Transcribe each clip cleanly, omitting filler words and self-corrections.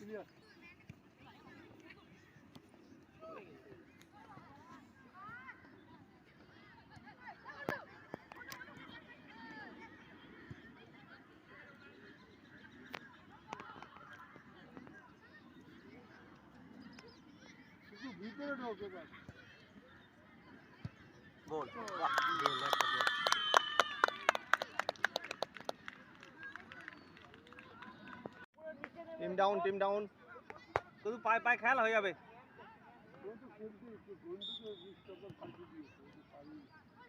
clear শুধু ভিতরে ঢোকে বাস বল টিম ডাউন শুধু পায়ে পায়ে খেলা হয়ে যাবে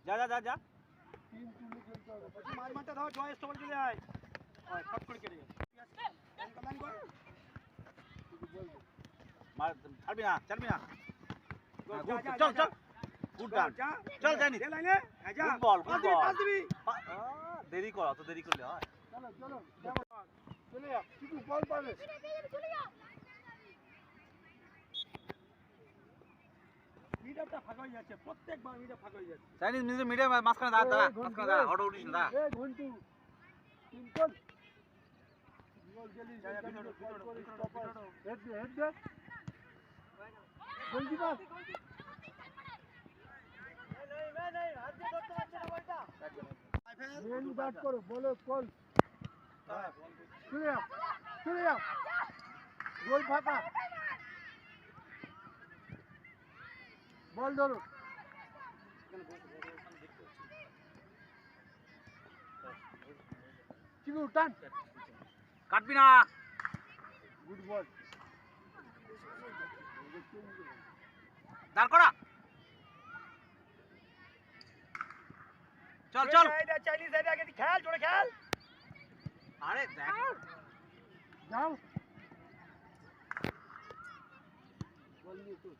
যা যা যা যা মার মারটা ধর জয় স্টপার চলে আয় ওই ফট করে কেটে যাবে মার ছাড়বি না চল চল গুড ডান চল জানি দে লাইনে গুড বল পাস দিবি দেরি কর অত দেরি করলে হয় চলো চলে যা কিছু বল পাবে চলে যা মিডটা ফাঁকা হয়ে যাচ্ছে প্রত্যেকবার মিডটা ফাঁকা হয়ে যাচ্ছে চাইনিজ মিডিয়াম মাঝখানে দাঁড়া অটো উঠিস না এই ঘন্টু সিম্পল বল জেলি যা ভিতরে হেড দে জলদি পাস नहीं हाथ से करते अच्छा ना बॉलটা মেন ব্যাট করো বলো কল চলে যা গোল ফাঁকা বল ধরো চিকু টান কাটবি না গুড বল দাঁড় করা চল চল চাইনিজ সাইডে আগে খেল জোরে খেল আরে দেখ যাও বল নিয়ে তো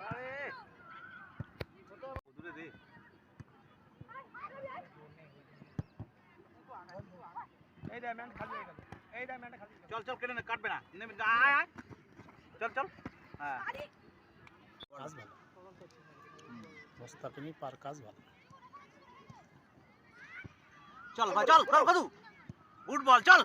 আরে দূরে দে এই ডায়মন্ড খালি হয়ে গেল চল চল কেটে না কাটবে না নেমে আয় আয় চল চল হ্যাঁ কাজ ভালো মোস্তাকিমি পার কাজ ভালো চল চল কদু গুড বল চল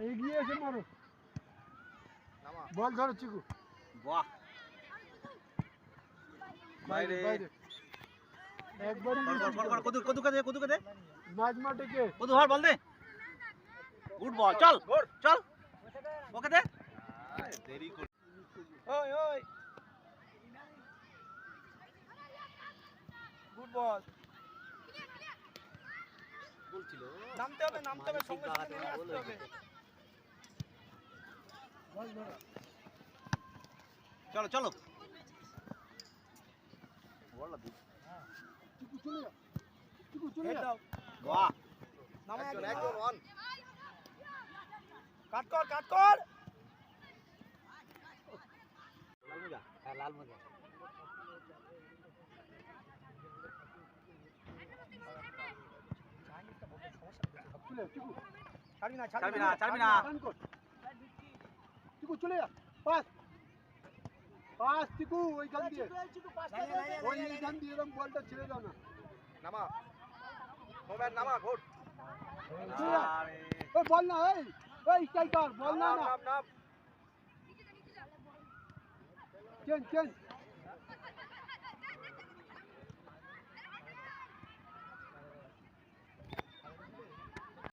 এগিয়ে এসে মারো বল ধরো চিকু বাহ বাইরে একবারই কদু দে ম্যাচ মাঠে কে কদু ধর বল দে গুড বল চল চল ওকে দে দেরি কর ওই গুড বল বলছিল নামতে হবে সঙ্গে সঙ্গে আসতে হবে বল ধরো চলো চলো বললা দি চিকু চলে যা বাহ নামা একজন অন কাট কর লাল মজা হ্যাঁ লাল মজা চিকু ছাড়বি না চিকু চলে যা পাস চিকু ওই গান দিয়ে ওই গান দিয়ে এরকম বলটা ছেড়ে দাও না নামা মোবাইল নামা ঘোট আরে ওই বল না এই স্ট্রাইকার বল না নাম চেঞ্জ